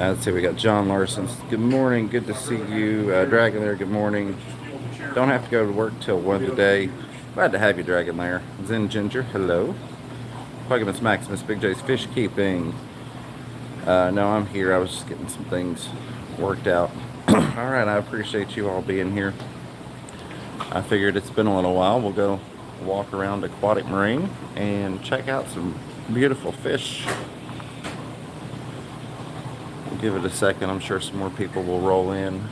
Let's see, we got John Larson. Good morning, good to see you. Dragon Lair, good morning. Don't have to go to work till 1 today. Glad to have you, Dragon Lair. Zen Ginger, hello. Miss Maximus, Big J's Fish Keeping. No, I'm here. I was just getting some things worked out. Alright, I appreciate you all being here. I figured it's been a little while. We'll go walk around Aquatic Marine and check out some beautiful fish. We'll give it a second. I'm sure some more people will roll in.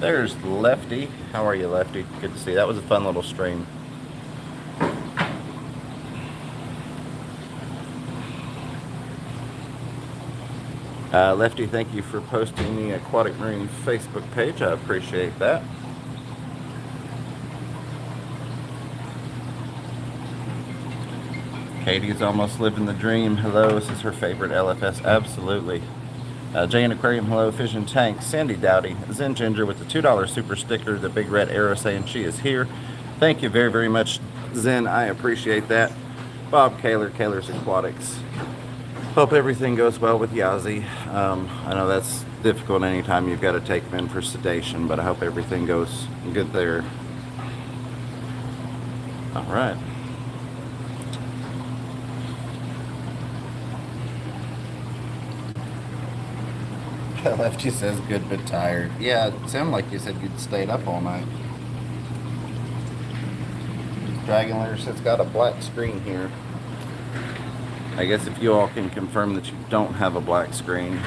There's Lefty. How are you, Lefty? Good to see you. That was a fun little stream. Lefty, thank you for posting the Aquatic Marine Facebook page. I appreciate that. Katie's almost living the dream. Hello, this is her favorite LFS. Absolutely. Jane Aquarium, hello. Fish and Tank, Sandy Dowdy, Zen Ginger with the $2 super sticker, the big red arrow saying she is here. Thank you very, very much, Zen. I appreciate that. Bob Kaler, Kaler's Aquatics. Hope everything goes well with Yazzie. I know that's difficult anytime you've got to take them in for sedation, but I hope everything goes good there. All right. Lefty says good but tired. Yeah, it sounded like you said you'd stayed up all night. Dragon Lair says it's got a black screen here. I guess if you all can confirm that you don't have a black screen.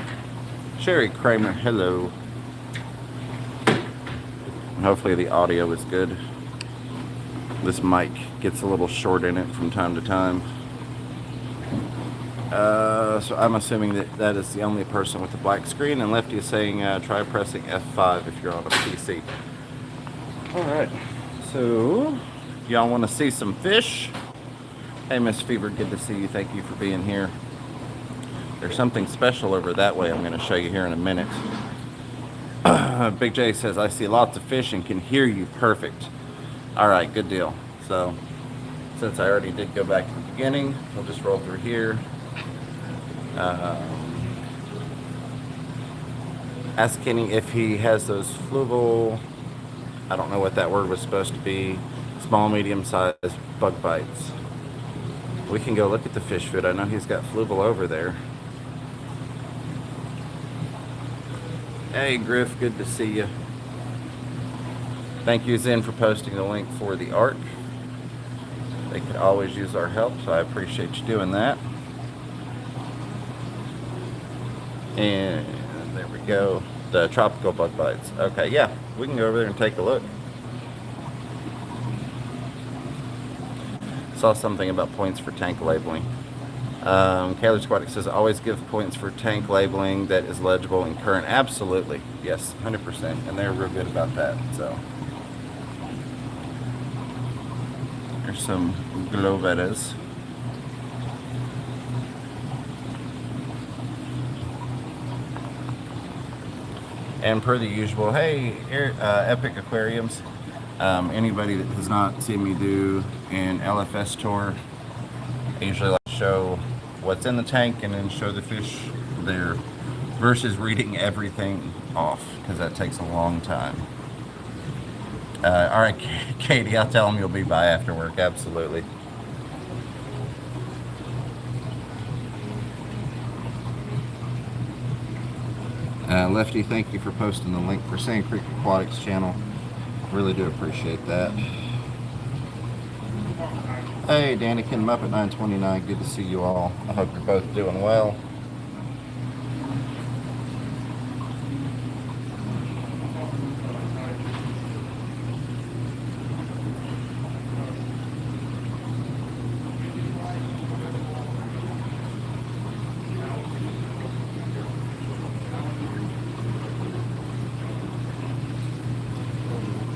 Sherry Kramer, hello. And hopefully the audio is good. This mic gets a little short in it from time to time. So I'm assuming that that is the only person with the black screen, and Lefty is saying try pressing F5 if you're on a PC. Alright, so y'all want to see some fish? Hey Miss Fever, good to see you. Thank you for being here. There's something special over that way I'm going to show you here in a minute. Big J says, I see lots of fish and can hear you perfect. Alright, good deal. So, since I already did go back to the beginning, we'll just roll through here. Ask Kenny if he has those fluval, I don't know what that word was supposed to be, small, medium-sized bug bites. We can go look at the fish food. I know he's got fluval over there. Hey Griff, good to see you. Thank you Zen for posting the link for the art. They could always use our help, so I appreciate you doing that. And there we go. The tropical bug bites. Okay, yeah, we can go over there and take a look. Saw something about points for tank labeling. Kaler's Aquatic says, always give points for tank labeling that is legible and current. Absolutely. Yes, 100%. And they're real good about that. So there's some glovetas. And per the usual, hey, Epic Aquariums, anybody that has not seen me do an LFS tour, I usually like to show what's in the tank and then show the fish there versus reading everything off, because that takes a long time. All right, Katie, I'll tell them you'll be by after work, absolutely. Lefty, thank you for posting the link for Sand Creek Aquatics channel. Really do appreciate that. Hey, Danikin, Muppet 929, good to see you all. I hope you're both doing well.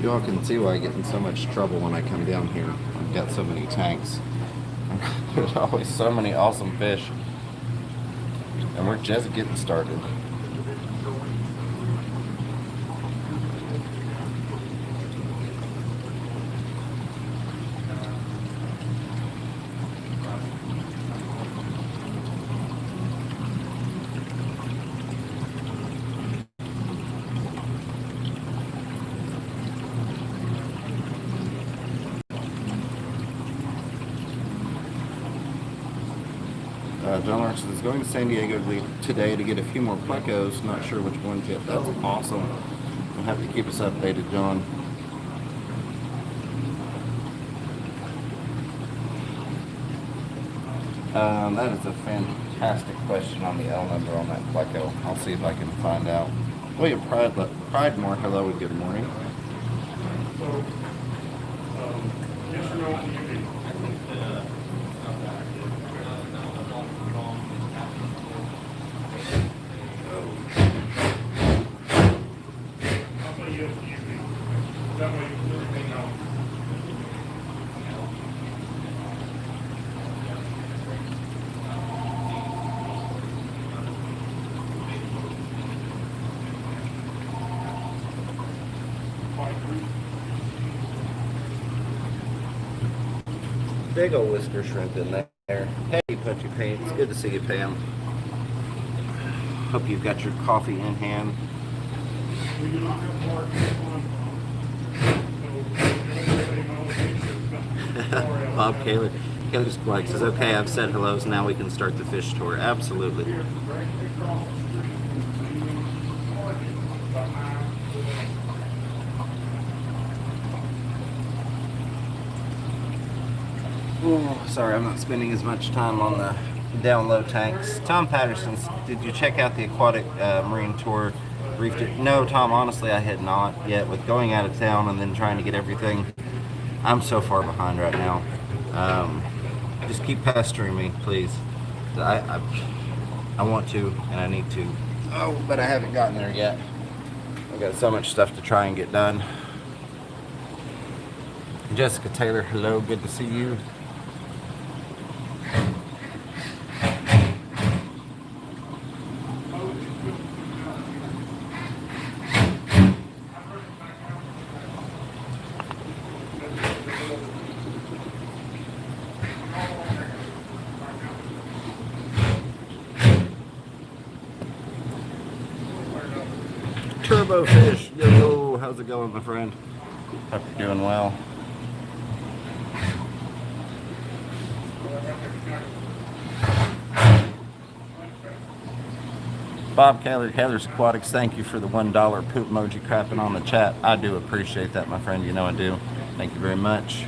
You all can see why I get in so much trouble when I come down here. I've got so many tanks. There's always so many awesome fish. And we're just getting started. John Larson is going to San Diego today to get a few more plecos. Not sure which ones yet. That's awesome. You'll have to keep us updated, John. That is a fantastic question on the L number on that pleco. I'll see if I can find out. William Pridemore, hello and good morning. Yes or no on UV? I'll say yes to UV. That way everything knows. Big old whisker shrimp in there. Hey, Putty Paints. Good to see you, Pam. Hope you've got your coffee in hand. We do not have mark on. So Bob Kaler. Kaler's Blake says, okay, I've said hello, so now we can start the fish tour. Absolutely. Oh, sorry, I'm not spending as much time on the down low tanks. Tom Patterson, did you check out the Aquatic Marine Tour? No, Tom, honestly, I had not yet. With going out of town and then trying to get everything, I'm so far behind right now. Just keep pestering me, please. I want to, and I need to. Oh, but I haven't gotten there yet. I've got so much stuff to try and get done. Jessica Taylor, hello, good to see you. Turbo Fish, yo, how's it going, my friend? Hope you're doing well. Bob Kaler, Kaler's Aquatics, thank you for the $1 poop emoji crapping on the chat. I do appreciate that, my friend. You know I do. Thank you very much.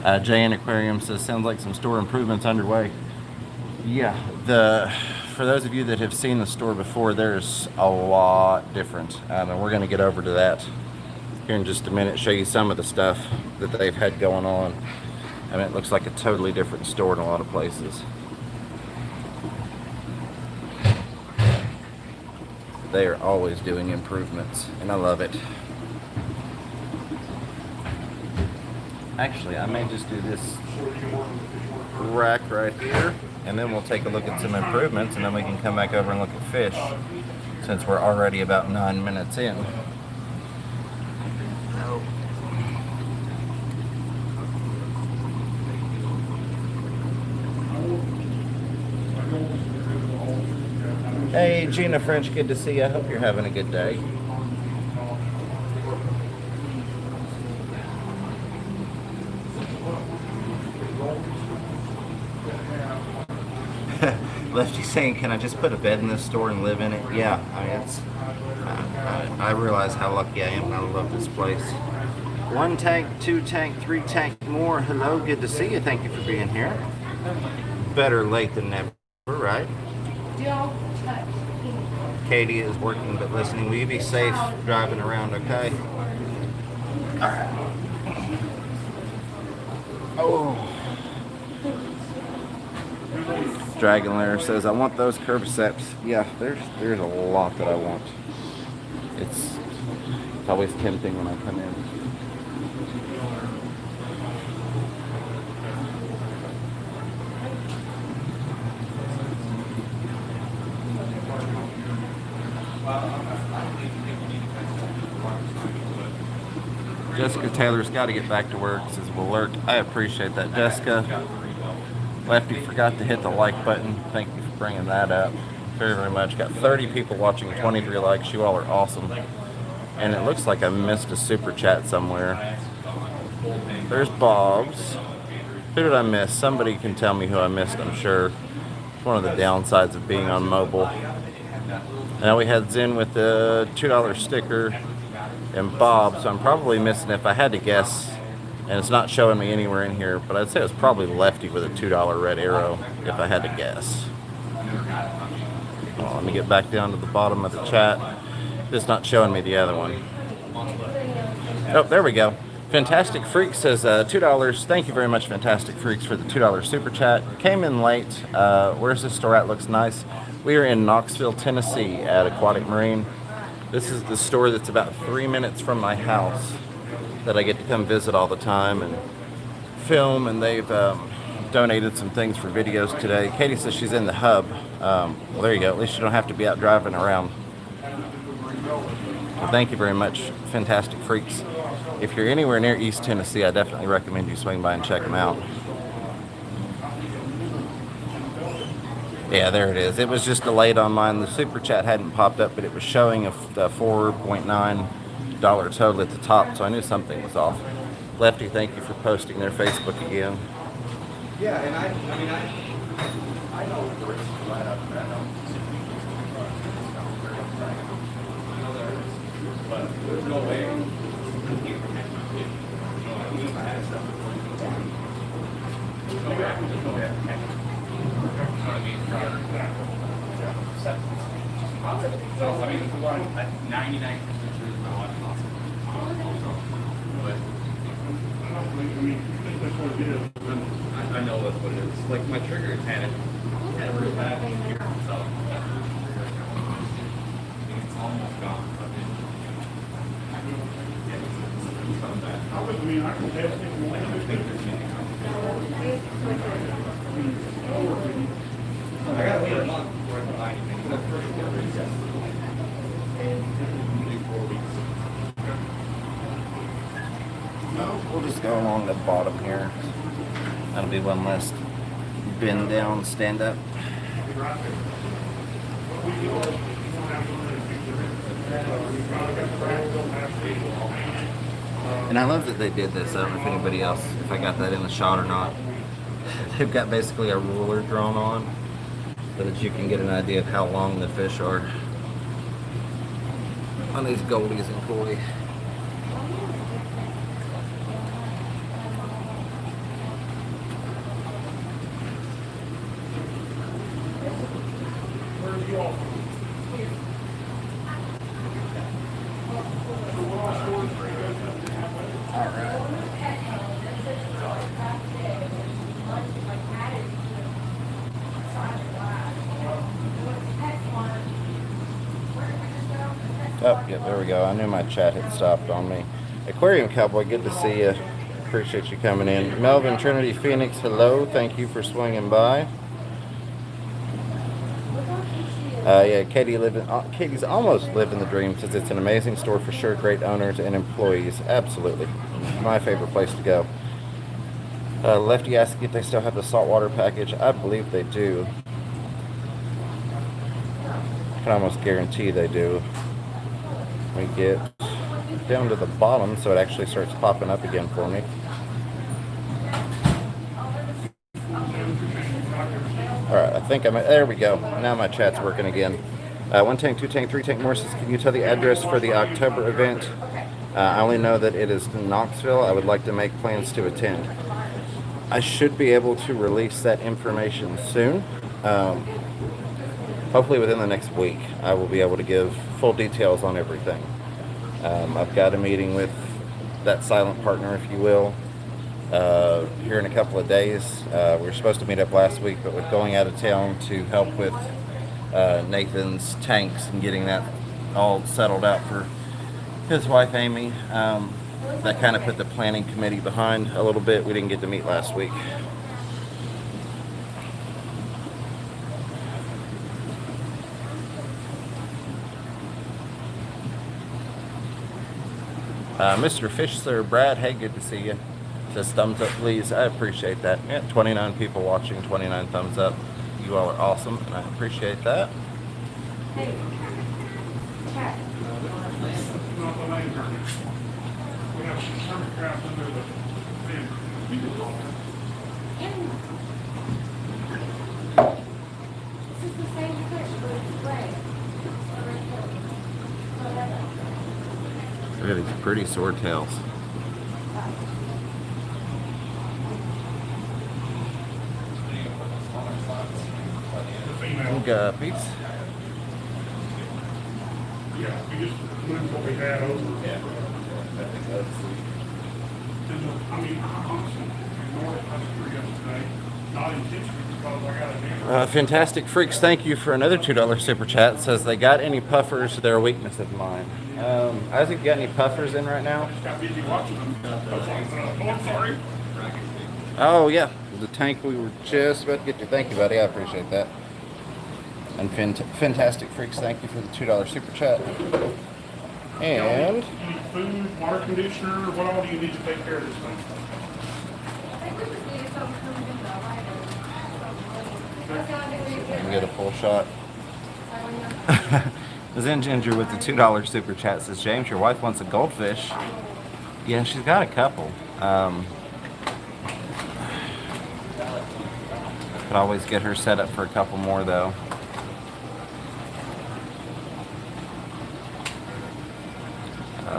JN Aquarium says, sounds like some store improvements underway. Yeah, for those of you that have seen the store before, there's a lot different. And we're going to get over to that here in just a minute, show you some of the stuff that they've had going on. I mean, it looks like a totally different store in a lot of places. They are always doing improvements, and I love it. Actually, I may just do this rack right here, and then we'll take a look at some improvements, and then we can come back over and look at fish, since we're already about 9 minutes in. Hey, Gina French, good to see you. I hope you're having a good day. Lefty saying, can I just put a bed in this store and live in it? Yeah, I mean, it's, I realize how lucky I am and I love this place. 1 tank, 2 tank, 3 tank more. Hello, good to see you. Thank you for being here. Better late than never, right? Katie is working but listening. Will you be safe driving around, okay? Alright. Oh. Dragon Lair says, I want those Curviceps. Yeah, there's a lot that I want. It's always tempting when I come in. Jessica Taylor's got to get back to work, says we'll lurk. I appreciate that, Jessica. Lefty forgot to hit the like button. Thank you for bringing that up. Very, very much. Got 30 people watching, 23 likes. You all are awesome. And it looks like I missed a super chat somewhere. There's Bob's. Who did I miss? Somebody can tell me who I missed, I'm sure. It's one of the downsides of being on mobile. I know we had Zen with the $2 sticker and Bob, so I'm probably missing, if I had to guess, and it's not showing me anywhere in here, but I'd say it was probably Lefty with a $2 red arrow, if I had to guess. Well, let me get back down to the bottom of the chat. It's not showing me the other one. Oh, there we go. Fantastic Freak says $2. Thank you very much, Fantastic Freaks, for the $2 super chat. Came in late. Where's the store at? Looks nice. We are in Knoxville, Tennessee at Aquatic Marine. This is the store that's about 3 minutes from my house that I get to come visit all the time and film, and they've donated some things for videos today. Katie says she's in the hub. Well, there you go. At least you don't have to be out driving around. Well, thank you very much, Fantastic Freaks. If you're anywhere near East Tennessee, I definitely recommend you swing by and check them out. Yeah, there it is. It was just delayed on mine. The super chat hadn't popped up, but it was showing a $4.9 total at the top, so I knew something was off. Lefty, thank you for posting their Facebook again. Yeah, and I know the risk right up there. But there's no way. So, I mean, if we want 99% sure it's not possible. But I know that's what it is. Like my trigger had it real bad here, so it's almost gone. I gotta wait a month before I can buy anything. That's first year reset. We'll just go along the bottom here. That'll be one less bend down, stand up. And I love that they did this. I don't know if anybody else, if I got that in the shot or not. They've got basically a ruler drawn on so that you can get an idea of how long the fish are on these goldies and koi. Oh, yeah, there we go. I knew my chat had stopped on me. Aquarium Cowboy, good to see you. Appreciate you coming in. Melvin Trinity Phoenix, hello. Thank you for swinging by. Yeah, Katie's almost living the dream, says it's an amazing store for sure. Great owners and employees. Absolutely. My favorite place to go. Lefty asked if they still have the saltwater package. I believe they do. I can almost guarantee they do. We get down to the bottom so it actually starts popping up again for me. Alright, I think there we go. Now my chat's working again. 1 tank, 2 tank, 3 tank more says, can you tell the address for the October event? I only know that it is in Knoxville. I would like to make plans to attend. I should be able to release that information soon. Hopefully within the next week, I will be able to give full details on everything. I've got a meeting with that silent partner, if you will, here in a couple of days. We were supposed to meet up last week, but with going out of town to help with Nathan's tanks and getting that all settled out for his wife, Amy, that kind of put the planning committee behind a little bit. We didn't get to meet last week. Mr. Fishler, Brad, hey, good to see you. Says thumbs up, please. I appreciate that. Yeah, 29 people watching, 29 thumbs up. You all are awesome, and I appreciate that. Hey. Chat. We have some craft under the fin. This is the same fish, but it's gray. Look at these pretty swordtails. The female. Guppies. Yeah, we just moved what we had over. I mean, I honestly ignored it last year yesterday, not intentionally because I got a deal. Fantastic Freaks, thank you for another $2 super chat. Says they got any puffers, they're a weakness of mine. Isaac, got any puffers in right now? Just got busy watching them. I was like, oh, I'm sorry. Oh yeah, the tank we were just about to get to. Thank you, buddy. I appreciate that. And Fantastic Freaks, thank you for the $2 super chat. And You need food, water conditioner, what all do you need to take care of this thing? we get a full shot. Zen Ginger with the $2 super chat says, James, your wife wants a goldfish. Yeah, she's got a couple. Could always get her set up for a couple more though.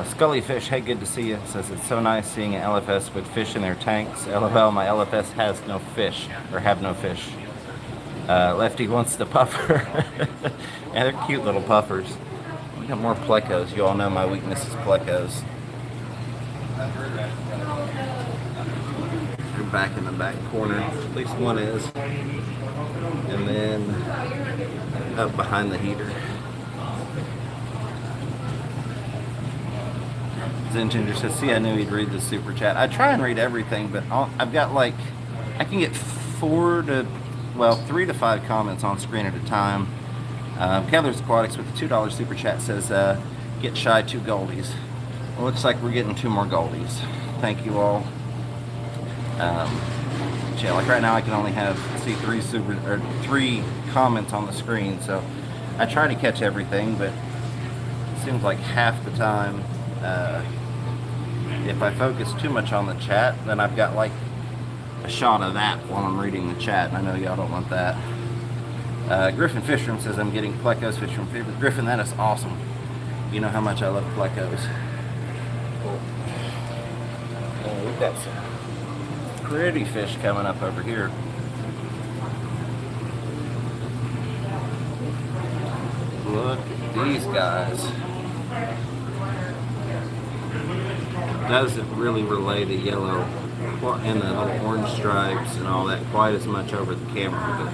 Scully Fish, hey, good to see you. Says it's so nice seeing an LFS with fish in their tanks. LOL, my LFS has no fish, or have no fish. Lefty wants the puffer. And they're cute little puffers. We got more plecos. You all know my weakness is plecos. They're back in the back corner. At least one is. And then up behind the heater. Zen Ginger says, see, I knew he'd read the super chat. I try and read everything, but I've got like, I can get 3 to 5 comments on screen at a time. Kettler's Aquatics with the $2 super chat says, get shy 2 goldies. Well, looks like we're getting 2 more goldies. Thank you all. Yeah, like right now I can only see 3 comments on the screen, so I try to catch everything, but it seems like half the time, if I focus too much on the chat, then I've got like a shot of that while I'm reading the chat, and I know y'all don't want that. Griffin Fishroom says, I'm getting plecos fish from favorite. Griffin, that is awesome. You know how much I love plecos. We've got some pretty fish coming up over here. Look at these guys. Doesn't really relay the yellow and the little orange stripes and all that quite as much over the camera, but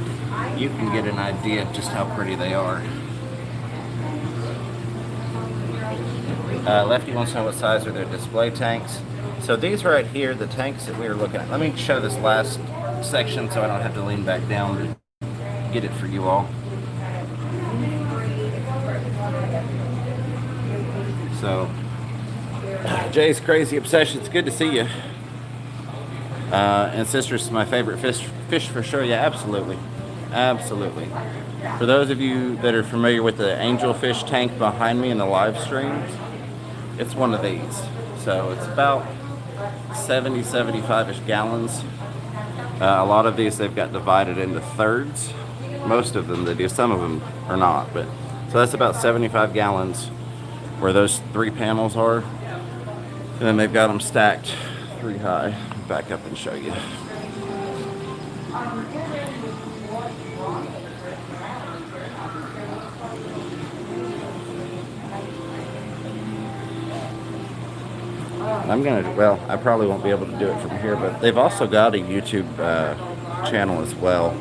you can get an idea of just how pretty they are. Lefty wants to know what size are their display tanks. So these right here, the tanks that we were looking at. Let me show this last section so I don't have to lean back down to get it for you all. So, Jay's Crazy Obsession, it's good to see you. And Sister's my favorite fish for sure. Yeah, absolutely. Absolutely. For those of you that are familiar with the angelfish tank behind me in the live streams, it's one of these. So it's about 75-ish gallons. A lot of these they've got divided into thirds. Most of them they do, some of them are not. But so that's about 75 gallons where those 3 panels are. And then they've got them stacked 3 high. Back up and show you. I probably won't be able to do it from here, but they've also got a YouTube channel as well.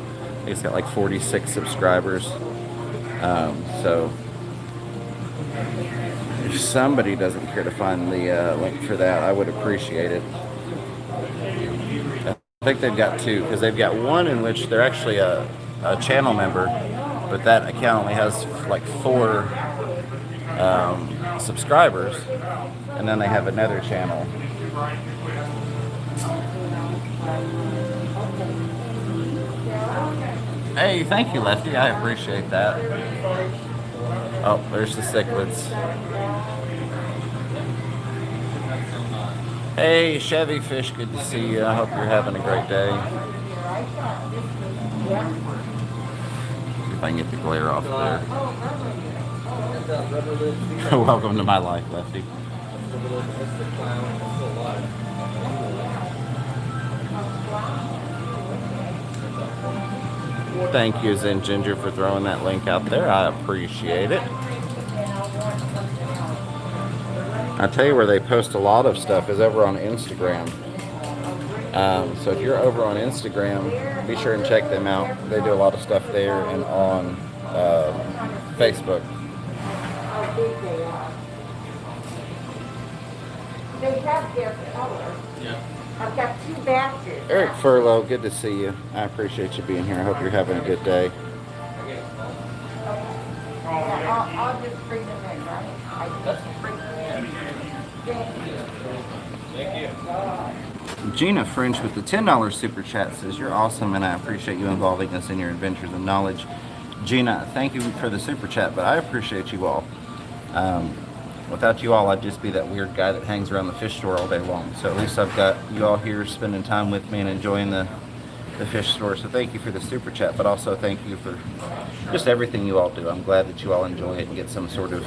It's got like 46 subscribers. So if somebody doesn't care to find the link for that, I would appreciate it. I think they've got 2, because they've got one in which they're actually a channel member, but that account only has like 4 subscribers, and then they have another channel. Hey, thank you, Lefty. I appreciate that. Oh, there's the cichlids. Hey, Chevy Fish, good to see you. I hope you're having a great day. I thought this was, yeah. See if I can get the glare off there. Oh, Welcome to my life, Lefty. Thank you, Zen Ginger, for throwing that link out there. I appreciate it. I tell you where they post a lot of stuff is over on Instagram. So if you're over on Instagram, be sure and check them out. They do a lot of stuff there and on Facebook. how big they are. They have their color. Yeah. I've got 2 batches. Eric Furlow, good to see you. I appreciate you being here. I hope you're having a good day. Yeah, I'll just bring them in, right? I just bring them in. Thank you. Thank you. Gina French with the $10 super chat says, "You're awesome and I appreciate you involving us in your adventures and knowledge." Gina, thank you for the super chat, but I appreciate you all. Without you all, I'd just be that weird guy that hangs around the fish store all day long. So at least I've got you all here spending time with me and enjoying the fish store. So thank you for the super chat, but also thank you for just everything you all do. I'm glad that you all enjoy it and get some sort of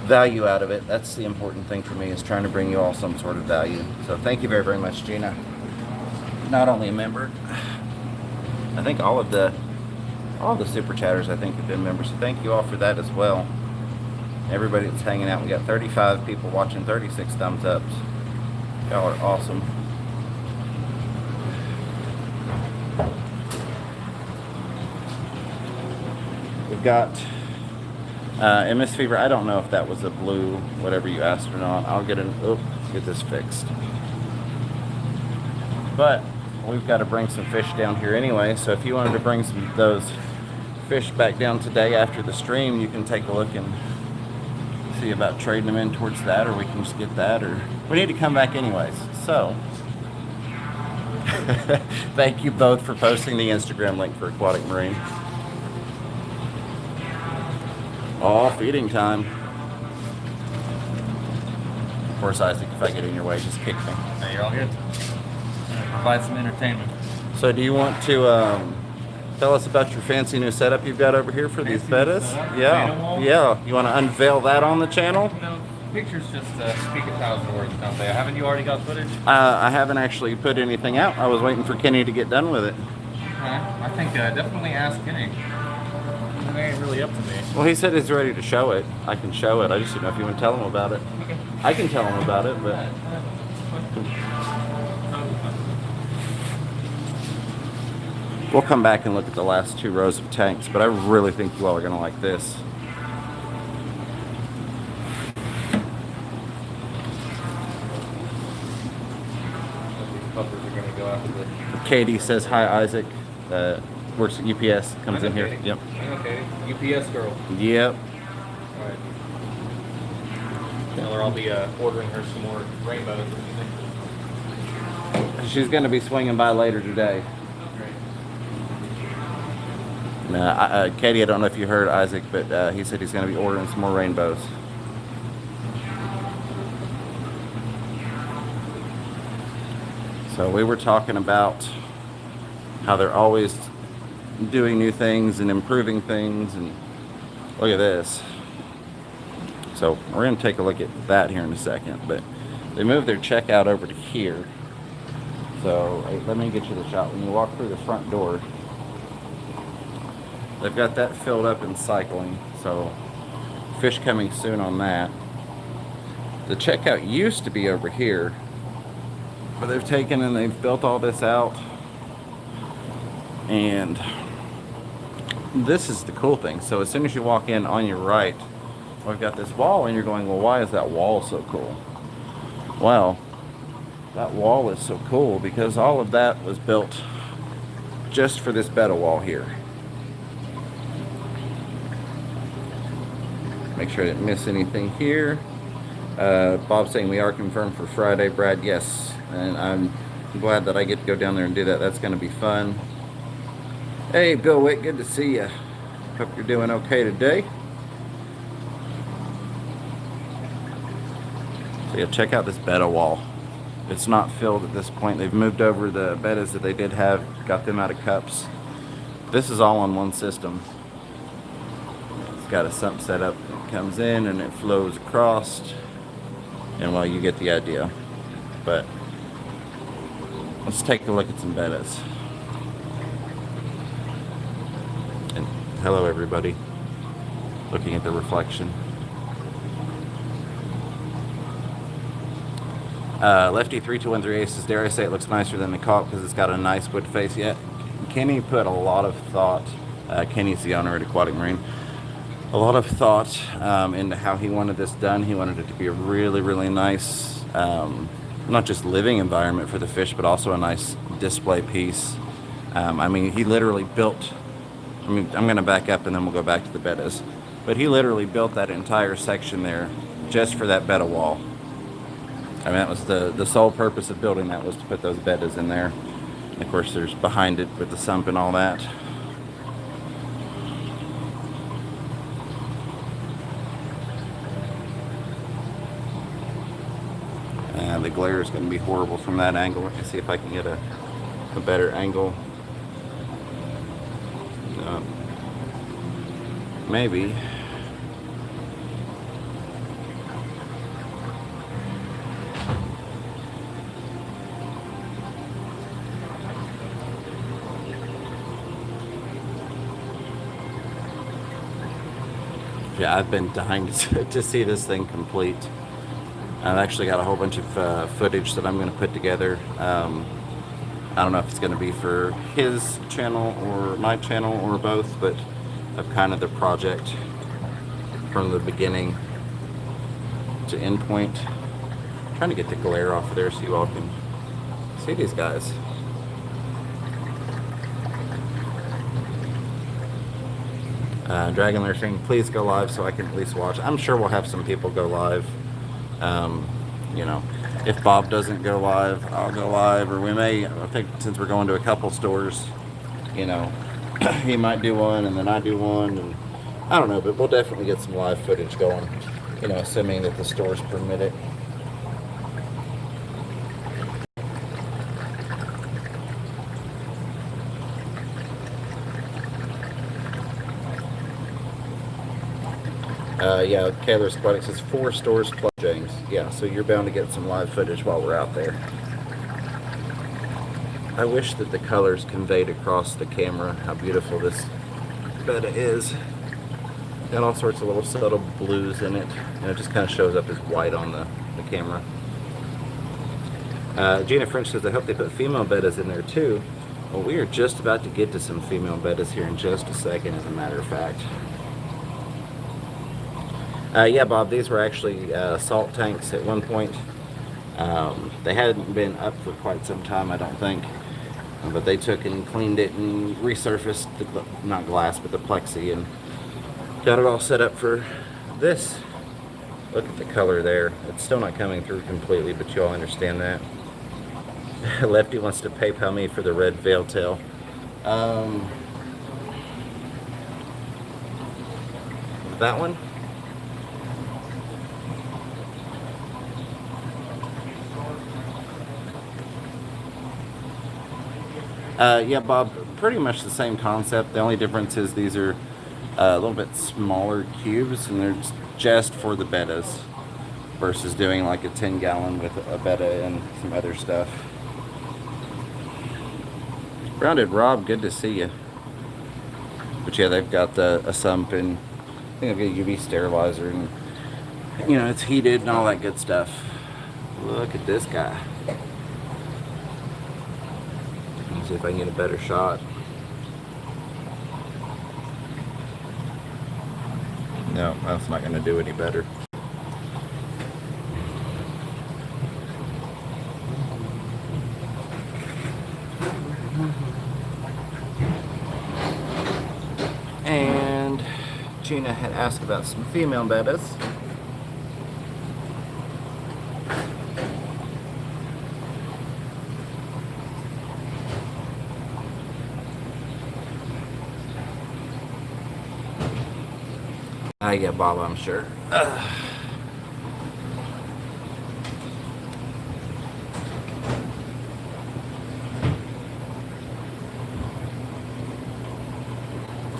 value out of it. That's the important thing for me, is trying to bring you all some sort of value. So thank you very, very much, Gina. Not only a member, I think all of the super chatters I think have been members. So thank you all for that as well. Everybody that's hanging out. We got 35 people watching, 36 thumbs ups. Y'all are awesome. We've got MS Fever. I don't know if that was a blue, whatever you asked or not. I'll get this fixed. But we've got to bring some fish down here anyway. So if you wanted to bring those fish back down today after the stream, you can take a look and see about trading them in towards that, or we can just get that, or we need to come back anyways. So thank you both for posting the Instagram link for Aquatic Marine. All feeding time. Of course, Isaac, if I get in your way, just kick me. Hey, you're all good. Provide some entertainment. So do you want to tell us about your fancy new setup you've got over here for these bettas? Yeah. Yeah. You want to unveil that on the channel? No, pictures just speak 1,000 words, don't they? Haven't you already got footage? I haven't actually put anything out. I was waiting for Kenny to get done with it. I think definitely ask Kenny. It ain't really up to me. Well, he said he's ready to show it. I can show it. I just don't know if you want to tell him about it. Okay. I can tell him about it, but we'll come back and look at the last 2 rows of tanks. But I really think you all are going to like this. These puppers are going to go after the... Katie says, "Hi, Isaac." Works at UPS. Comes in here. Yep. Okay. UPS girl. Yep. All right. Tell her I'll be ordering her some more rainbows. What do you think? She's going to be swinging by later today. Great. Katie, I don't know if you heard Isaac, but he said he's going to be ordering some more rainbows. So we were talking about how they're always doing new things and improving things, and look at this. So we're going to take a look at that here in a second, but they moved their checkout over to here. So let me get you the shot. When you walk through the front door, they've got that filled up and cycling, so fish coming soon on that. The checkout used to be over here, but they've taken and they've built all this out, and this is the cool thing. So as soon as you walk in on your right, we've got this wall, and you're going, well, why is that wall so cool? Well, that wall is so cool because all of that was built just for this betta wall here. Make sure I didn't miss anything here. Bob's saying we are confirmed for Friday. Brad, yes. And I'm glad that I get to go down there and do that. That's going to be fun. Hey, Bill Wick, good to see you. Hope you're doing okay today. So yeah, check out this betta wall. It's not filled at this point. They've moved over the bettas that they did have got them out of cups. This is all on one system. It's got a sump set up that comes in and it flows across. And well, you get the idea. But let's take a look at some bettas. And hello everybody. Looking at the reflection. Lefty 3213 aces. Dare I say it looks nicer than the caulk because it's got a nice wood face yet. Kenny put a lot of thought. Kenny's the owner at Aquatic Marine. A lot of thought into how he wanted this done. He wanted it to be a really, really nice, not just living environment for the fish, but also a nice display piece. I mean, he literally built. I mean, I'm going to back up and then we'll go back to the bettas. But he literally built that entire section there just for that betta wall. I mean, that was the sole purpose of building that, was to put those bettas in there. And of course, there's behind it with the sump and all that. And the glare is going to be horrible from that angle. Let me see if I can get a better angle. Maybe. Yeah, I've been dying to see this thing complete. I've actually got a whole bunch of footage that I'm going to put together. I don't know if it's going to be for his channel or my channel or both, but of kind of the project from the beginning to end point. I'm trying to get the glare off of there so you all can see these guys. Dragon Lair saying, please go live so I can at least watch. I'm sure we'll have some people go live. You know, if Bob doesn't go live, I'll go live, or we may, I think since we're going to a couple stores, you know, he might do one and then I do one, and I don't know, but we'll definitely get some live footage going, you know, assuming that the stores permit it. Yeah, Kaylor's Aquatic says 4 stores plus James. Yeah, so you're bound to get some live footage while we're out there. I wish that the colors conveyed across the camera how beautiful this betta is. Got all sorts of little subtle blues in it, and it just kind of shows up as white on the camera. Gina French says, I hope they put female bettas in there too. Well, we are just about to get to some female bettas here in just a second, as a matter of fact. Yeah, Bob, these were actually salt tanks at one point. They hadn't been up for quite some time, I don't think. But they took and cleaned it and resurfaced, the, not glass, but the plexi, and got it all set up for this. Look at the color there. It's still not coming through completely, but you all understand that. Lefty wants to PayPal me for the red veil tail. That one? Yeah, Bob, pretty much the same concept. The only difference is these are a little bit smaller cubes, and they're just for the bettas versus doing like a 10-gallon with a betta and some other stuff. Grounded Rob, good to see you. But yeah, they've got a sump, and I think they've got a UV sterilizer, and you know, it's heated and all that good stuff. Look at this guy. See if I can get a better shot. No, that's not going to do any better. And Gina had asked about some female bettas. Yeah, Bob, I'm sure.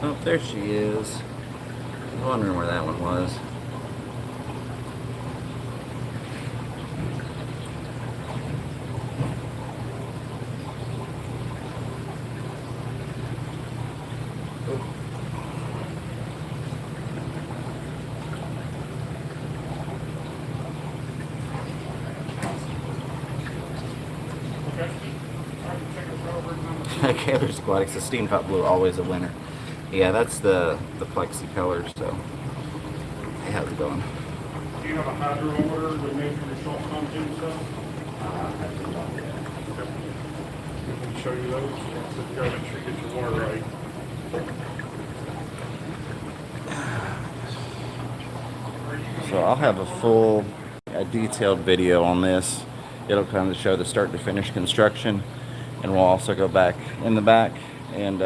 Oh, there she is. I was wondering where that one was. Okay. All right, check us over. Kaler's Aquatics, the steam top blue, always a winner. Yeah, that's the plexi color, so. Hey, how's it going? Do you have a hydrometer that measures your salt content and stuff? Can we show you those? You gotta make sure you get your water right. So I'll have a full, detailed video on this. It'll kind of show the start to finish construction, and we'll also go back in the back. And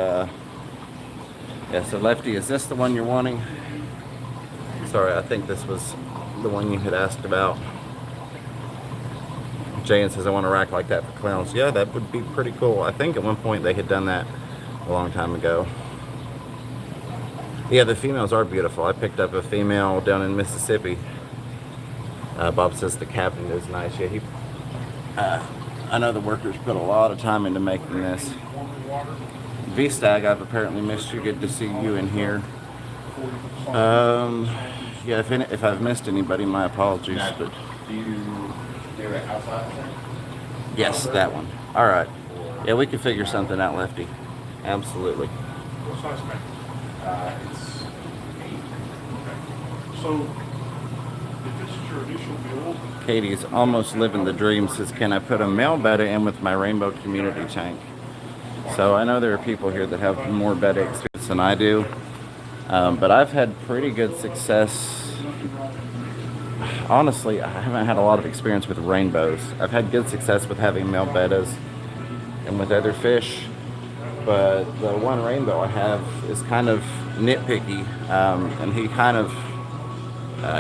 yeah, so Lefty, is this the one you're wanting? Sorry, I think this was the one you had asked about. Jan says, I want a rack like that for clowns. Yeah, that would be pretty cool. I think at one point they had done that a long time ago. Yeah, the females are beautiful. I picked up a female down in Mississippi. Bob says the cabin is nice. Yeah, I know the workers put a lot of time into making this. V-Stag, I've apparently missed you. Good to see you in here. Yeah, if I've missed anybody, my apologies. But Do you do it outside thing? yes, that one. All right. Yeah, we could figure something out, Lefty. Absolutely. What size tank? It's 8. Okay. So, if this is your initial build, Katie's almost living the dream. Says, can I put a male betta in with my rainbow community tank? So I know there are people here that have more betta experience than I do. But I've had pretty good success. Honestly, I haven't had a lot of experience with rainbows. I've had good success with having male bettas and with other fish. But the one rainbow I have is kind of nitpicky. And he kind of,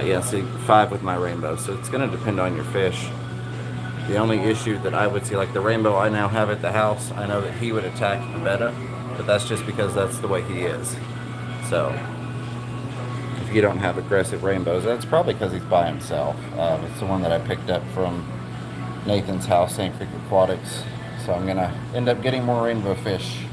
yeah, see, 5 with my rainbow. So it's going to depend on your fish. The only issue that I would see, like the rainbow I now have at the house, I know that he would attack the betta, but that's just because that's the way he is. So, if you don't have aggressive rainbows, that's probably because he's by himself. It's the one that I picked up from Nathan's house, St. Creek Aquatics. So I'm going to end up getting more rainbow fish.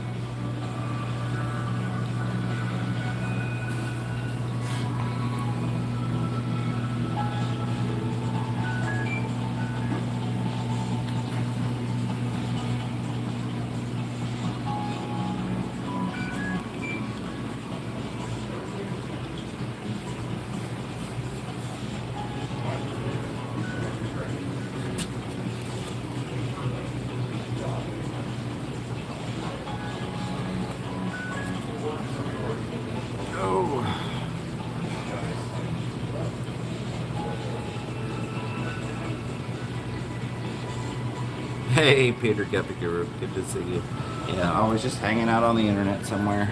Hey, Peter Guppy Guru, good to see you. Yeah, always just hanging out on the internet somewhere.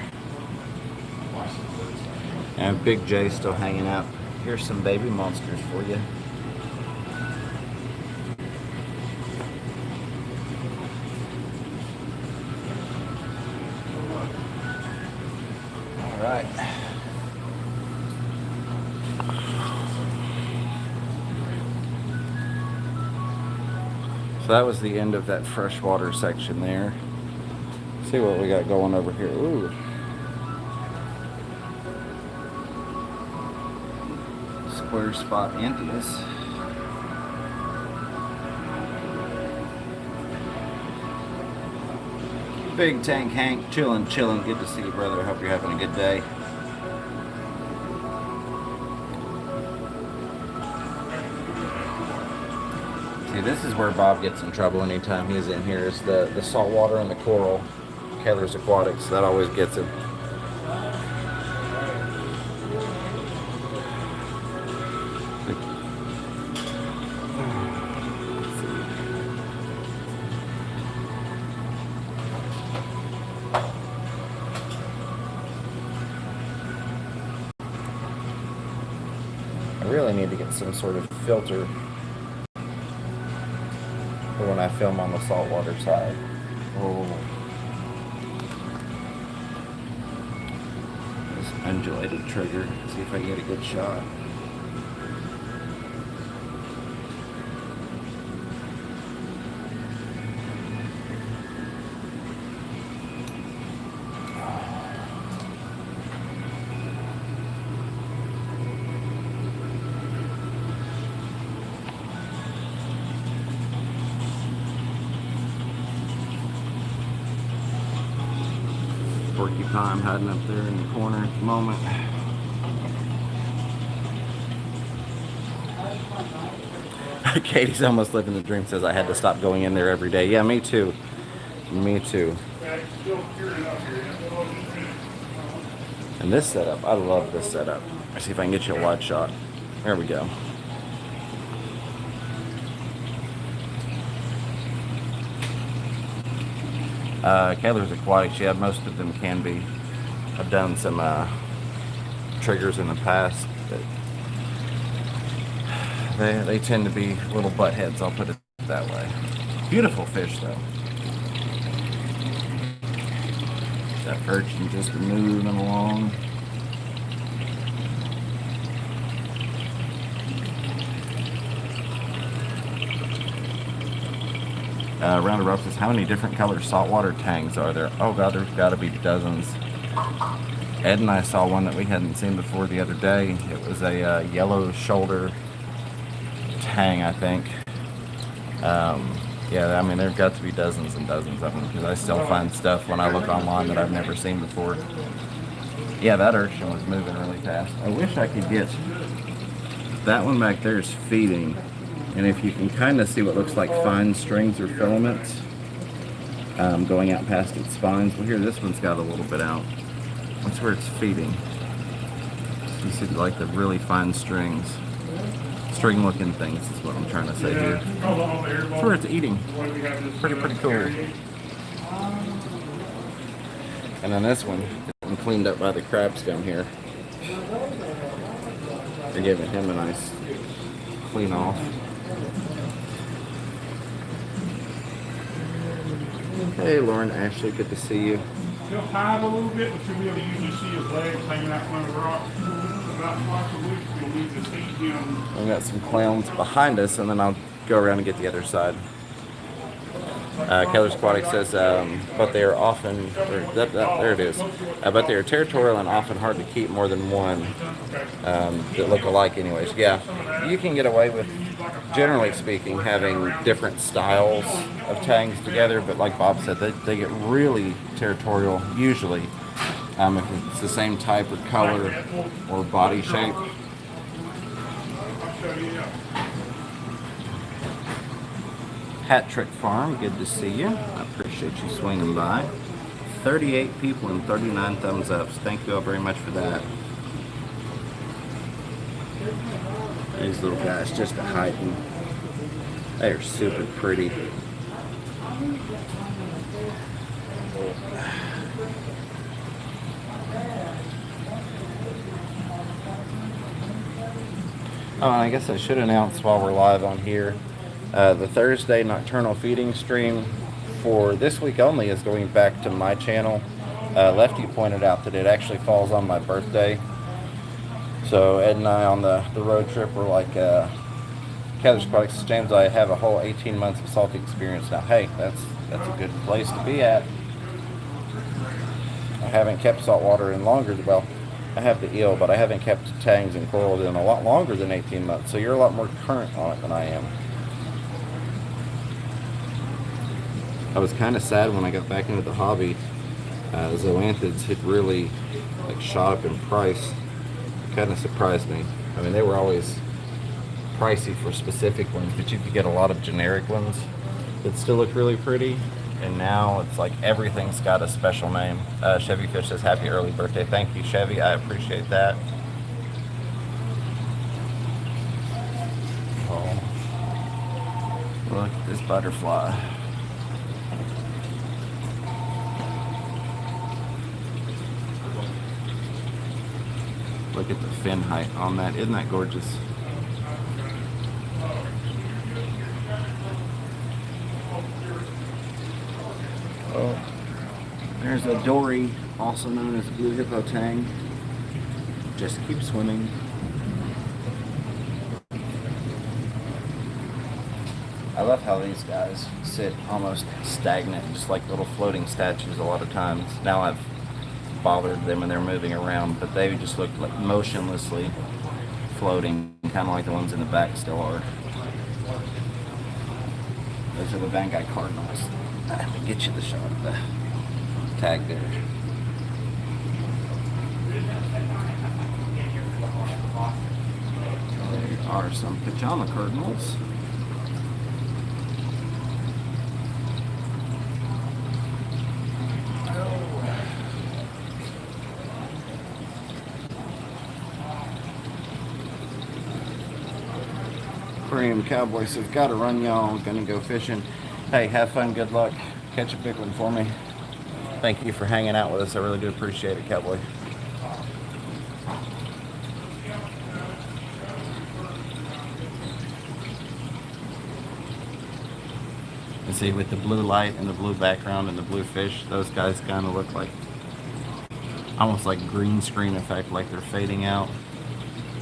And Big J still hanging out. Here's some baby monsters for you. All right. So that was the end of that freshwater section there. Let's see what we got going over here. Ooh. Square spot Antheus. Big Tank Hank, chillin'. Good to see you, brother. Hope you're having a good day. See, this is where Bob gets in trouble anytime he's in here, is the salt water and the coral. Kaler's Aquatics, that always gets him. I really need to get some sort of filter for when I film on the saltwater side. Oh. undulated trigger. See if I can get a good shot. Porcupine hiding up there in the corner at the moment. Katie's almost living the dream, says I had to stop going in there every day. Yeah, me too. Me too. And this setup, I love this setup. Let's see if I can get you a wide shot. There we go. Kaler's Aquatic, yeah, most of them can be. I've done some triggers in the past, but they tend to be little butt heads, I'll put it that way. Beautiful fish though. That urchin just moving along. Round of Rough says, how many different color saltwater tangs are there? Oh god, there's got to be dozens. Ed and I saw one that we hadn't seen before the other day. It was a yellow shoulder tang, I think. Yeah, I mean, there've got to be dozens and dozens of them, because I still find stuff when I look online that I've never seen before. Yeah, that urchin was moving really fast. I wish I could get... That one back there is feeding. And if you can kind of see what looks like fine strings or filaments going out past its spines. Well, here, this one's got a little bit out. That's where it's feeding. You see like the really fine strings. String-looking things is what I'm trying to say here. That's where it's eating. Pretty cool. And then this one, getting cleaned up by the crabs down here. They're giving him a nice clean off. Hey, Lauren, Ashley, good to see you. He'll hide a little bit, but you'll be able to usually see his legs hanging out from the rock. About twice a week, you'll need to feed him. We've got some clowns behind us, and then I'll go around and get the other side. Keller's Aquatic says, but they are often, there it is, but they are territorial and often hard to keep more than one that look alike anyways. Yeah, you can get away with, generally speaking, having different styles of tangs together, but like Bob said, they get really territorial, usually, if it's the same type or color or body shape. Hat Trick Farm, good to see you. I appreciate you swinging by. 38 people and 39 thumbs up. Thank you all very much for that. These little guys just hiding. They are super pretty. Oh, I guess I should announce while we're live on here. The Thursday nocturnal feeding stream for this week only is going back to my channel. Lefty pointed out that it actually falls on my birthday. So Ed and I on the road trip were like, Keller's Aquatic says, James, I have a whole 18 months of salty experience now. Hey, that's a good place to be at. I haven't kept saltwater in longer. Well, I have the eel, but I haven't kept tangs and coral in a lot longer than 18 months. So you're a lot more current on it than I am. I was kind of sad when I got back into the hobby. Zoanthids had really shot up in price. It kind of surprised me. I mean, they were always pricey for specific ones, but you could get a lot of generic ones that still look really pretty. And now it's like everything's got a special name. Chevy Fish says, happy early birthday. Thank you, Chevy. I appreciate that. Oh, look at this butterfly. Look at the fin height on that. Isn't that gorgeous? Oh, there's a dory, also known as blue hippo tang. Just keep swimming. I love how these guys sit almost stagnant, just like little floating statues a lot of times. Now I've bothered them and they're moving around, but they just look like motionlessly floating, kind of like the ones in the back still are. Those are the Van Guy Cardinals. Let me get you the shot of the tag there. There are some pajama cardinals. Aquarium Cowboy says, gotta run, y'all. Gonna go fishing. Hey, have fun. Good luck. Catch a big one for me. Thank you for hanging out with us. I really do appreciate it, Cowboy. And see, with the blue light and the blue background and the blue fish, those guys kind of look like almost like green screen effect, like they're fading out.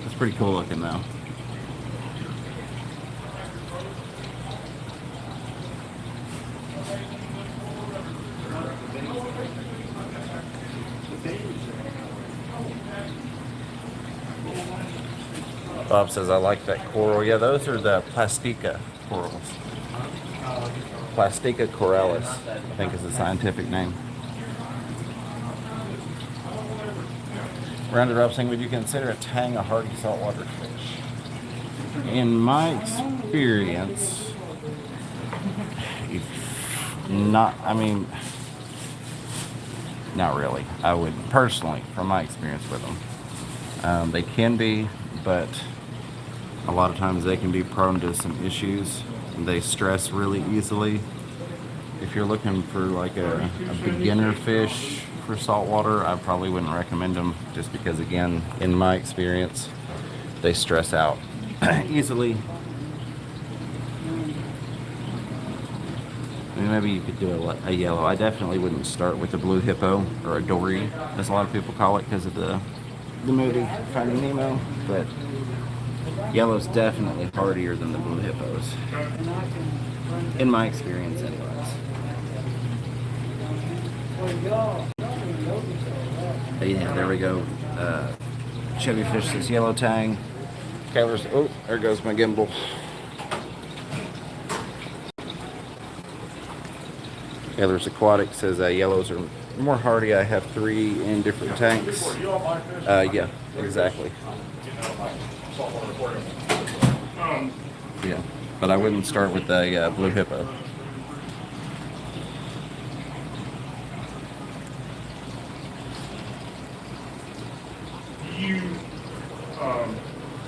It's pretty cool looking though. Bob says, I like that coral. Yeah, those are the Plastica corals. Plastica coralis, I think is the scientific name. Rounded up saying, would you consider a tang a hardy saltwater fish? In my experience, not really. I would personally, from my experience with them. They can be, but a lot of times they can be prone to some issues. They stress really easily. If you're looking for like a beginner fish for saltwater, I probably wouldn't recommend them, just because, again, in my experience, they stress out easily. I mean, maybe you could do a yellow. I definitely wouldn't start with a blue hippo or a dory, as a lot of people call it, because of the movie Finding Nemo. But yellow's definitely hardier than the blue hippos, in my experience anyways. But yeah, there we go. Chevy Fish says yellow tang. Kyler's, oh, there goes my gimbal. Kyler's Aquatic says yellows are more hardy. I have 3 in different tanks. Yeah, exactly. Yeah, but I wouldn't start with the blue hippo.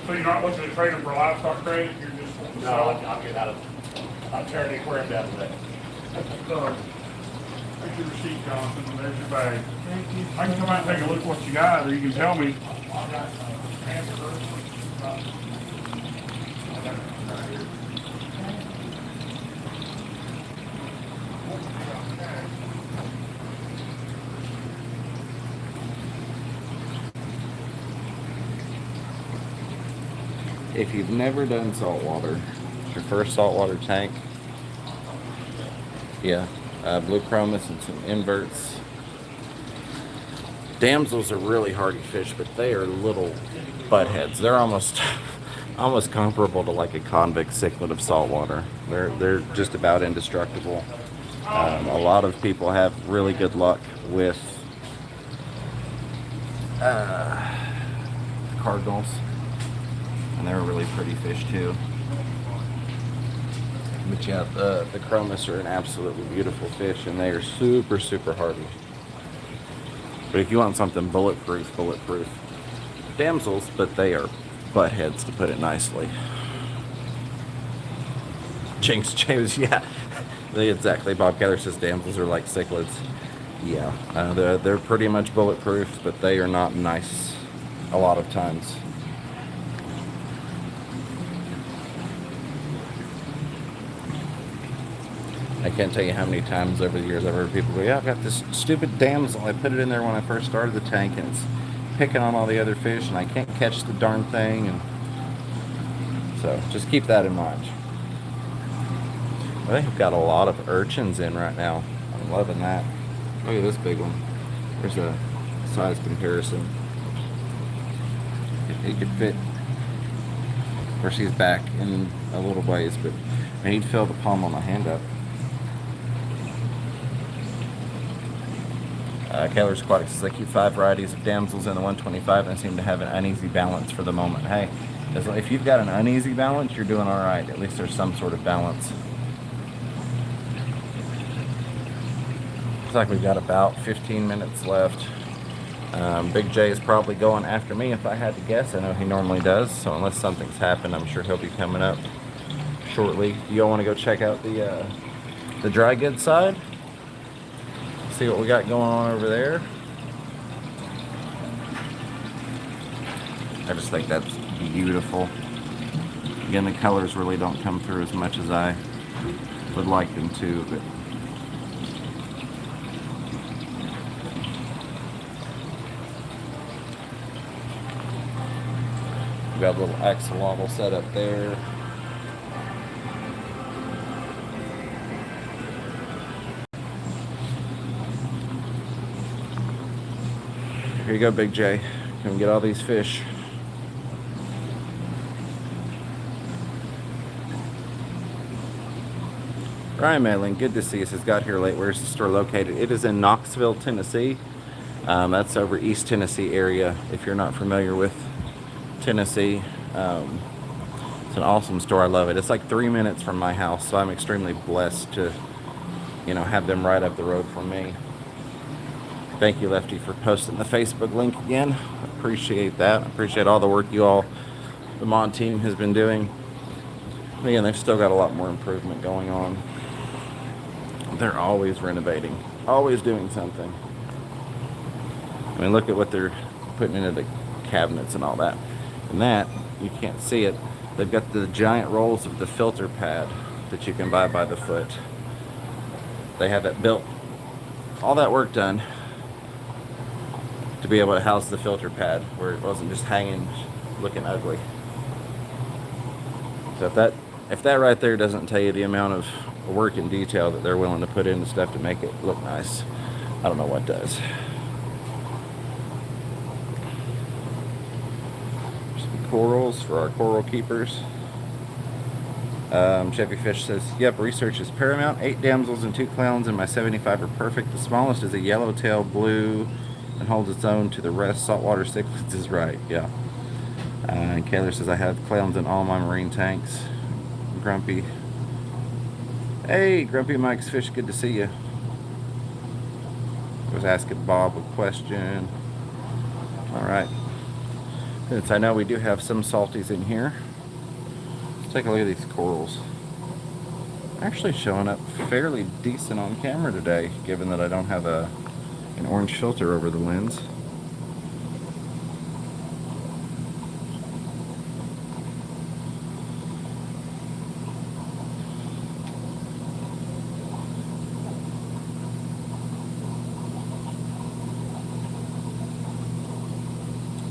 So you're not looking at trading for livestock trade? You're just wanting to No, sell? I'll get out of, I'm tearing the aquarium down today. There's your receipt, Jonathan, and there's your bag. I can come out and take a look at what you got, or you can tell me. If you've never done saltwater, your first saltwater tank, yeah, blue chromis and some inverts. Damsels are really hardy fish, but they are little buttheads. They're almost comparable to like a convict cichlid of saltwater. They're just about indestructible. A lot of people have really good luck with cardinals, and they're really pretty fish too. But yeah, the chromis are an absolutely beautiful fish, and they are super, super hardy. But if you want something bulletproof, damsels, but they are butt heads, to put it nicely. Jinx James, yeah, exactly. Bob Keller says damsels are like cichlids. Yeah, they're pretty much bulletproof, but they are not nice a lot of times. I can't tell you how many times over the years I've heard people go, yeah, I've got this stupid damsel. I put it in there when I first started the tank, and it's picking on all the other fish, and I can't catch the darn thing. And so just keep that in mind. I think we've got a lot of urchins in right now. I'm loving that. Look at this big one. There's a size comparison. He could fit. Of course, he's back in a little ways, but I need to fill the palm on my hand up. Kaler's Aquatic says, I keep 5 varieties of damsels in the 125 and I seem to have an uneasy balance for the moment. Hey, if you've got an uneasy balance, you're doing all right. At least there's some sort of balance. Looks like we've got about 15 minutes left. Big J is probably going after me if I had to guess. I know he normally does, so unless something's happened, I'm sure he'll be coming up shortly. You all want to go check out the dry goods side? See what we got going on over there. I just think that's beautiful. Again, the colors really don't come through as much as I would like them to, but we got a little axolotl set up there. Here you go, Big J. Come get all these fish. Ryan Mailing, good to see you. Says, got here late. Where's the store located? It is in Knoxville, Tennessee. That's over East Tennessee area. If you're not familiar with Tennessee, it's an awesome store. I love it. It's like 3 minutes from my house, so I'm extremely blessed to, have them right up the road from me. Thank you, Lefty, for posting the Facebook link again. Appreciate that. Appreciate all the work you all, the mod team, has been doing. Again, they've still got a lot more improvement going on. They're always renovating, always doing something. I mean, look at what they're putting into the cabinets and all that. And that, you can't see it, they've got the giant rolls of the filter pad that you can buy by the foot. They have that built, all that work done to be able to house the filter pad where it wasn't just hanging looking ugly. So if that right there doesn't tell you the amount of work and detail that they're willing to put into stuff to make it look nice, I don't know what does. Some corals for our coral keepers. Chevy Fish says, yep, research is paramount. 8 damsels and 2 clowns, and my 75 are perfect. The smallest is a yellowtail blue and holds its own to the rest. Saltwater cichlids is right, yeah. And Kaler says, I have clowns in all my marine tanks. Grumpy. Hey, Grumpy Mike's Fish, good to see you. I was asking Bob a question. Alright. Since I know we do have some salties in here, let's take a look at these corals. Actually showing up fairly decent on camera today, given that I don't have an orange filter over the lens.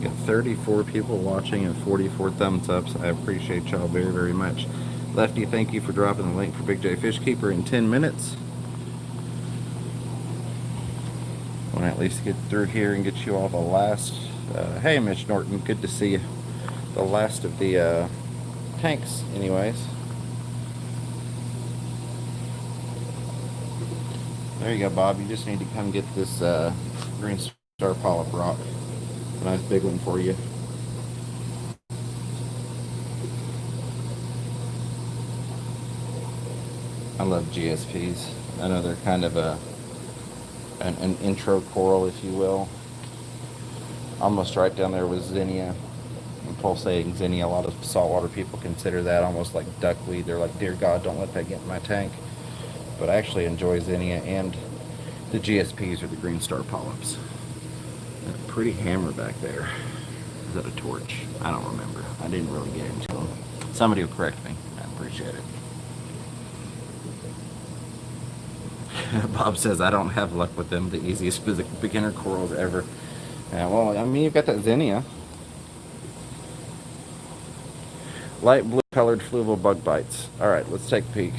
Got 34 people watching and 44 thumbs ups. I appreciate y'all very, very much. Lefty, thank you for dropping the link for Big J Fish Keeper in 10 minutes. I want to at least get through here and get you all the last. Hey, Mitch Norton, good to see you. The last of the tanks, anyways. There you go, Bob. You just need to come get this green star polyp rock. It's a nice big one for you. I love GSPs. I know they're kind of an intro coral, if you will. Almost right down there with zinnia and pulsating zinnia. A lot of saltwater people consider that almost like duckweed. They're like, dear God, don't let that get in my tank. But I actually enjoy zinnia and the GSPs, or the green star polyps. Got a pretty hammer back there. Is that a torch? I don't remember. I didn't really get into them. Somebody will correct me. I appreciate it. Bob says, I don't have luck with them. The easiest beginner corals ever. Yeah, well, I mean, you've got that zinnia. Light blue colored fluval bug bites. All right, let's take a peek.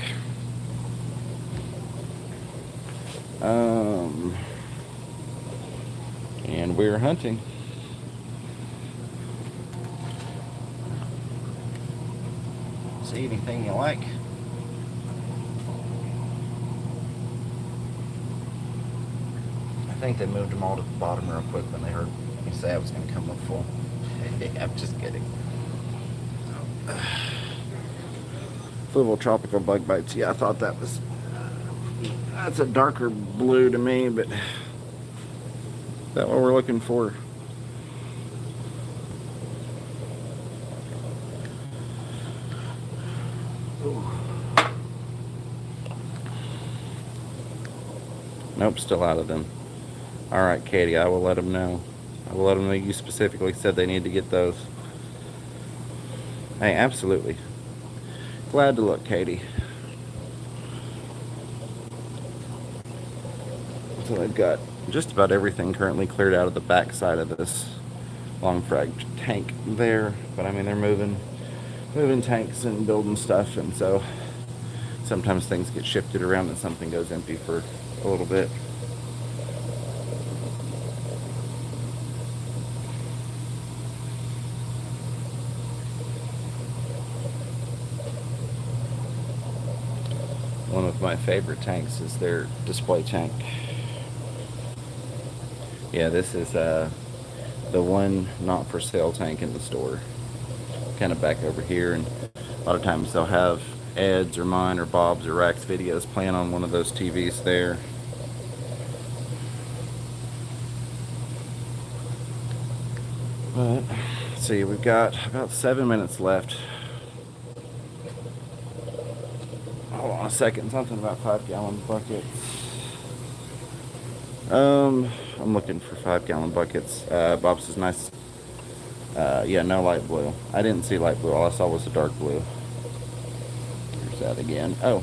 And we're hunting. See anything you like? I think they moved them all to the bottom real quick when they heard me say I was going to come up full. I'm just kidding. Fluval tropical bug bites. Yeah, I thought that was... That's a darker blue to me, but... Is that what we're looking for? Ooh. Nope, still out of them. Alright, Katie, I will let them know. I will let them know you specifically said they need to get those. Hey, absolutely. Glad to look, Katie. So I've got just about everything currently cleared out of the back side of this long frag tank there. But I mean, they're moving tanks and building stuff, and so sometimes things get shifted around and something goes empty for a little bit. One of my favorite tanks is their display tank. Yeah, this is the one not for sale tank in the store. Kind of back over here, and a lot of times they'll have Ed's or mine or Bob's or Rack's videos playing on one of those TVs there. But let's see, we've got about 7 minutes left. Hold on a second, something about 5-gallon buckets. I'm looking for 5-gallon buckets. Bob says nice. Yeah, no light blue. I didn't see light blue. All I saw was the dark blue. Here's that again. Oh,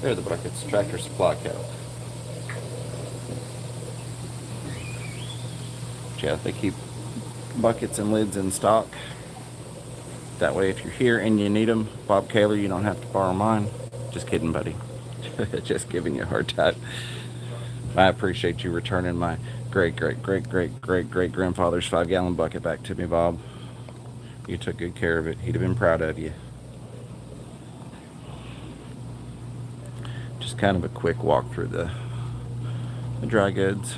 there are the buckets. Tractor Supply Co. Yeah, they keep buckets and lids in stock. That way, if you're here and you need them, Bob Kaler, you don't have to borrow mine. Just kidding, buddy. Just giving you a hard time. I appreciate you returning my great grandfather's 5-gallon bucket back to me, Bob. You took good care of it. He'd have been proud of you. Just kind of a quick walk through the dry goods.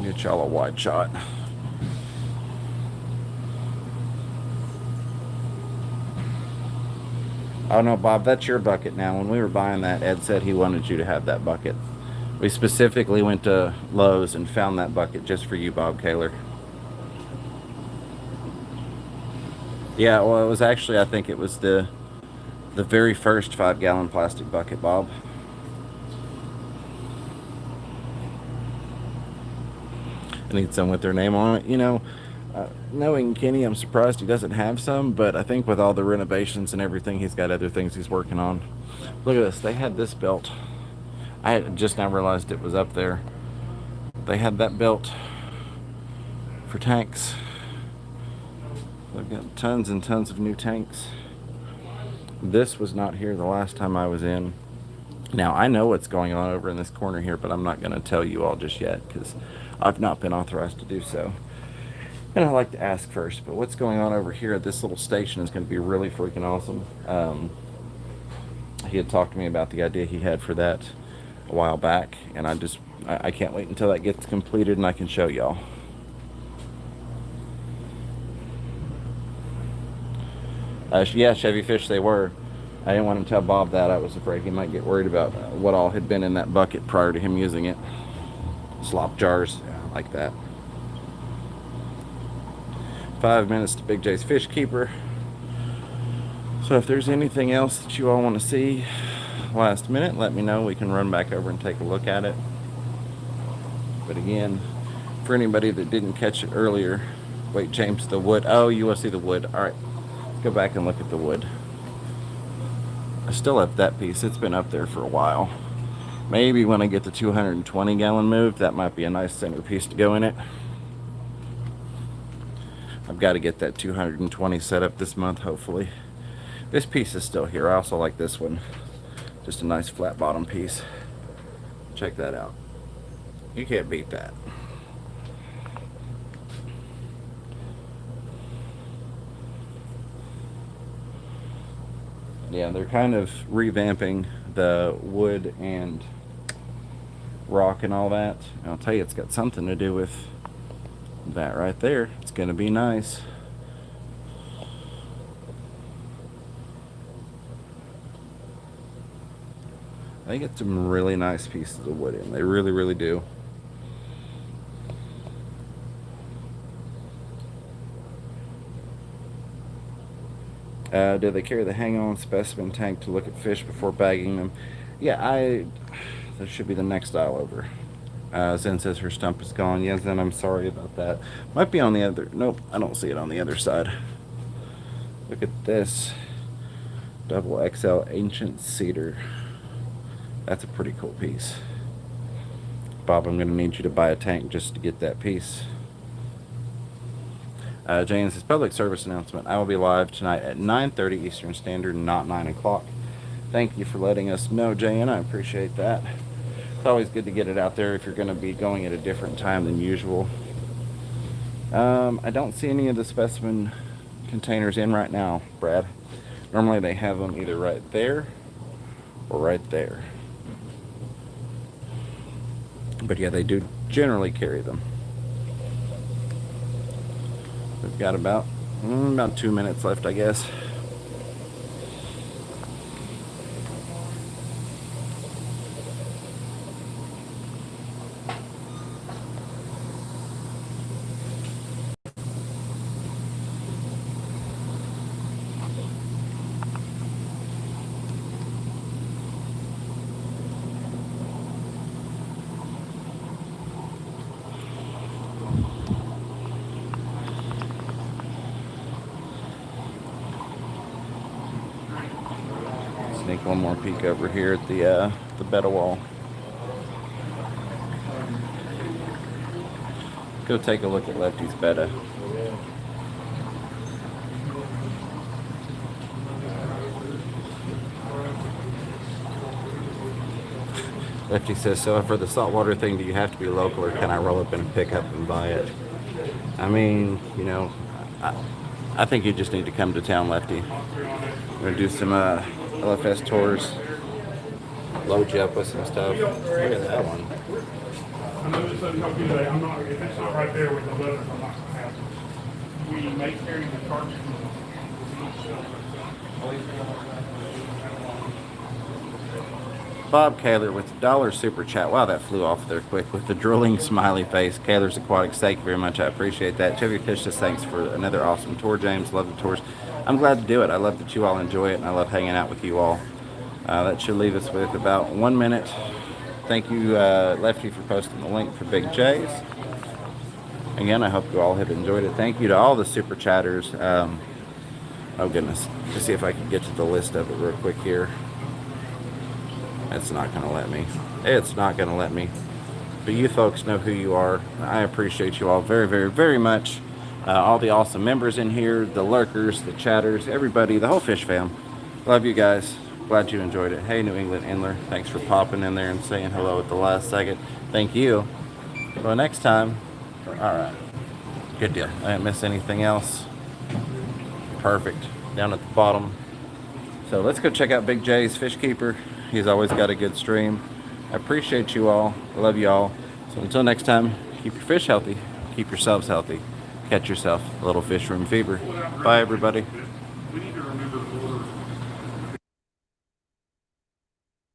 Get y'all a wide shot. Oh no, Bob, that's your bucket now. When we were buying that, Ed said he wanted you to have that bucket. We specifically went to Lowe's and found that bucket just for you, Bob Kaler. Yeah, well, it was actually, I think it was the very first 5-gallon plastic bucket, Bob. I need some with their name on it. You know, knowing Kenny, I'm surprised he doesn't have some, but I think with all the renovations and everything, he's got other things he's working on. Look at this. They had this built. I had just now realized it was up there. They had that built for tanks. They've got tons and tons of new tanks. This was not here the last time I was in. Now, I know what's going on over in this corner here, but I'm not going to tell you all just yet because I've not been authorized to do so. And I like to ask first, but what's going on over here at this little station is going to be really freaking awesome. He had talked to me about the idea he had for that a while back, and I can't wait until that gets completed and I can show y'all. Yeah, Chevy fish they were. I didn't want to tell Bob that. I was afraid he might get worried about what all had been in that bucket prior to him using it. Slop jars, like that. 5 minutes to Big J's Fish Keeper. So if there's anything else that you all want to see last minute, let me know. We can run back over and take a look at it. But again, for anybody that didn't catch it earlier, wait, James, the wood. Oh, you want to see the wood. All right, let's go back and look at the wood. I still have that piece. It's been up there for a while. Maybe when I get the 220 gallon moved, that might be a nice centerpiece to go in it. I've got to get that 220 set up this month, hopefully. This piece is still here. I also like this one. Just a nice flat bottom piece. Check that out. You can't beat that. Yeah, they're kind of revamping the wood and rock and all that. And I'll tell you, it's got something to do with that right there. It's gonna be nice. They get some really nice pieces of wood in. They really, really do. Do they carry the hang-on specimen tank to look at fish before bagging them? Yeah, that should be the next aisle over. Zen says her stump is gone. Yeah, Zen, I'm sorry about that. Might be on the other. Nope, I don't see it on the other side. Look at this. Double XL ancient cedar. That's a pretty cool piece. Bob, I'm going to need you to buy a tank just to get that piece. Jane says, public service announcement. I will be live tonight at 9:30 Eastern Standard, not 9 o'clock. Thank you for letting us know, Jane. I appreciate that. It's always good to get it out there if you're going to be going at a different time than usual. I don't see any of the specimen containers in right now, Brad. Normally they have them either right there or right there. But yeah, they do generally carry them. We've got about 2 minutes left, I guess. Sneak one more peek over here at the betta wall. Go take a look at Lefty's betta. Lefty says, so for the saltwater thing, do you have to be local or can I roll up in a pickup and buy it? I mean, you know, I think you just need to come to town, Lefty. We're going to do some LFS tours, load you up with some stuff. Look at that one. I know this doesn't help you today. I'm not, if it's not right there with the letters, I'm not gonna have it. We may carry the cartridge. Bob Kaler with the $1 super chat. Wow, that flew off there quick with the drooling smiley face. Kaler's Aquatic, thank you very much. I appreciate that. Chevy Fish says thanks for another awesome tour, James. Love the tours. I'm glad to do it. I love that you all enjoy it, and I love hanging out with you all. That should leave us with about 1 minute. Thank you, Lefty, for posting the link for Big J's. Again, I hope you all have enjoyed it. Thank you to all the super chatters. Oh, goodness. Let's see if I can get to the list of it real quick here. It's not going to let me. It's not going to let me. But you folks know who you are. I appreciate you all very, very, very much. All the awesome members in here, the lurkers, the chatters, everybody, the whole fish fam. Love you guys. Glad you enjoyed it. Hey, New England Inler. Thanks for popping in there and saying hello at the last second. Thank you. Well, next time. All right. Good deal. I didn't miss anything else. Perfect. Down at the bottom. So let's go check out Big J's Fish Keeper. He's always got a good stream. I appreciate you all. I love you all. So until next time, keep your fish healthy. Keep yourselves healthy. Catch yourself a little fish room fever. Bye, everybody.